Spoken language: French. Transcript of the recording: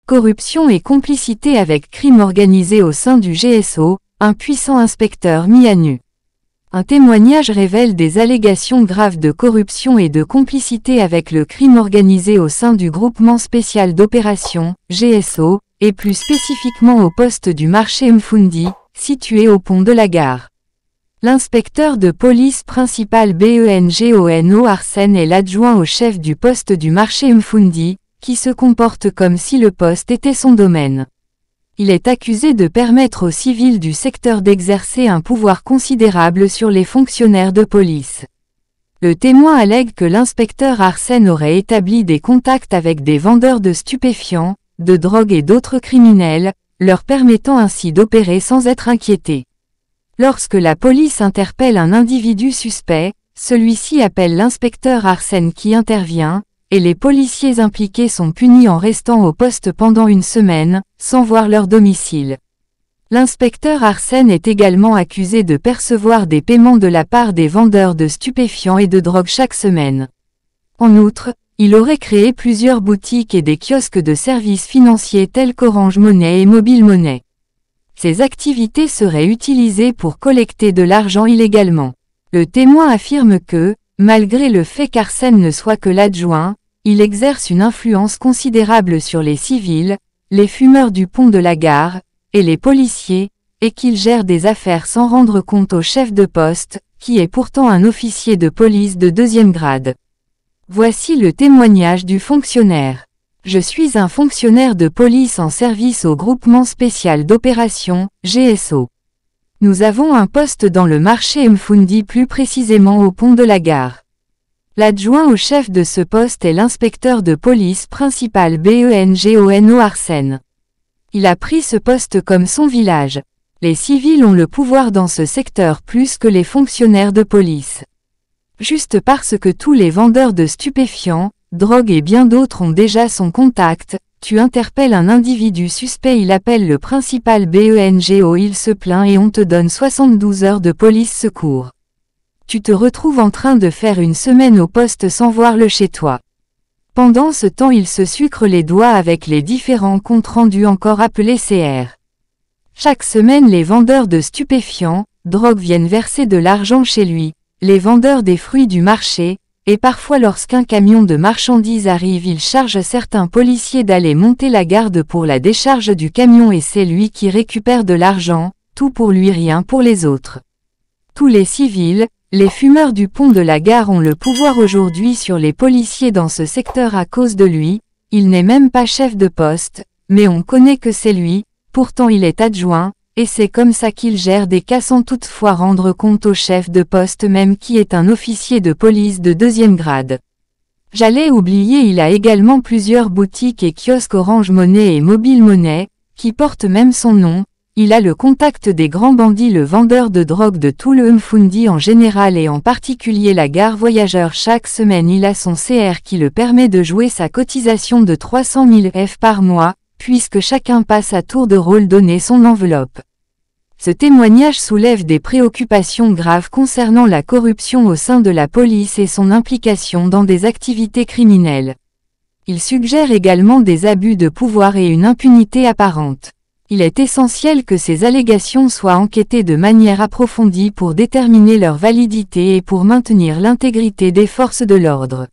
corruption et complicité avec crime organisé au sein du GSO, un puissant inspecteur mis à nu. Un témoignage révèle des allégations graves de corruption et de complicité avec le crime organisé au sein du groupement spécial d'opération, GSO, et plus spécifiquement au poste du marché Mfundi, situé au pont de la gare. L'inspecteur de police principal Bengono Arsène est l'adjoint au chef du poste du marché Mfundi, qui se comporte comme si le poste était son domaine. Il est accusé de permettre aux civils du secteur d'exercer un pouvoir considérable sur les fonctionnaires de police. Le témoin allègue que l'inspecteur Arsène aurait établi des contacts avec des vendeurs de stupéfiants, de drogue et d'autres criminels, leur permettant ainsi d'opérer sans être inquiétés. Lorsque la police interpelle un individu suspect, celui-ci appelle l'inspecteur Arsène qui intervient, et les policiers impliqués sont punis en restant au poste pendant une semaine, sans voir leur domicile. L'inspecteur Arsène est également accusé de percevoir des paiements de la part des vendeurs de stupéfiants et de drogue chaque semaine. En outre, il aurait créé plusieurs boutiques et des kiosques de services financiers tels qu'Orange Money et Mobile Money. Ces activités seraient utilisées pour collecter de l'argent illégalement. Le témoin affirme que, malgré le fait qu'Arsène ne soit que l'adjoint, il exerce une influence considérable sur les civils, les fumeurs du pont de la gare, et les policiers, et qu'il gère des affaires sans rendre compte au chef de poste, qui est pourtant un officier de police de 2e grade. Voici le témoignage du fonctionnaire. Je suis un fonctionnaire de police en service au groupement spécial d'opération, GSO. Nous avons un poste dans le marché Mfundi, plus précisément au pont de la gare. L'adjoint au chef de ce poste est l'inspecteur de police principal Bengono Arsène. Il a pris ce poste comme son village. Les civils ont le pouvoir dans ce secteur plus que les fonctionnaires de police. Juste parce que tous les vendeurs de stupéfiants, drogue et bien d'autres ont déjà son contact, tu interpelles un individu suspect, il appelle le principal Bengo, il se plaint et on te donne 72 heures de police secours. Tu te retrouves en train de faire une semaine au poste sans voir le chez toi. Pendant ce temps il se sucre les doigts avec les différents comptes rendus encore appelés CR. Chaque semaine les vendeurs de stupéfiants, drogue viennent verser de l'argent chez lui, les vendeurs des fruits du marché, et parfois lorsqu'un camion de marchandises arrive il charge certains policiers d'aller monter la garde pour la décharge du camion et c'est lui qui récupère de l'argent, tout pour lui rien pour les autres. Tous les civils, les fumeurs du pont de la gare ont le pouvoir aujourd'hui sur les policiers dans ce secteur à cause de lui, il n'est même pas chef de poste, mais on connaît que c'est lui, pourtant il est adjoint, et c'est comme ça qu'il gère des cas sans toutefois rendre compte au chef de poste même qui est un officier de police de 2e grade. J'allais oublier, il a également plusieurs boutiques et kiosques Orange Money et Mobile Money, qui portent même son nom. Il a le contact des grands bandits, le vendeur de drogue de tout le Mfundi en général et en particulier la gare voyageur. Chaque semaine il a son CR qui le permet de jouer sa cotisation de 300 000 F par mois, puisque chacun passe à tour de rôle donner son enveloppe. Ce témoignage soulève des préoccupations graves concernant la corruption au sein de la police et son implication dans des activités criminelles. Il suggère également des abus de pouvoir et une impunité apparente. Il est essentiel que ces allégations soient enquêtées de manière approfondie pour déterminer leur validité et pour maintenir l'intégrité des forces de l'ordre.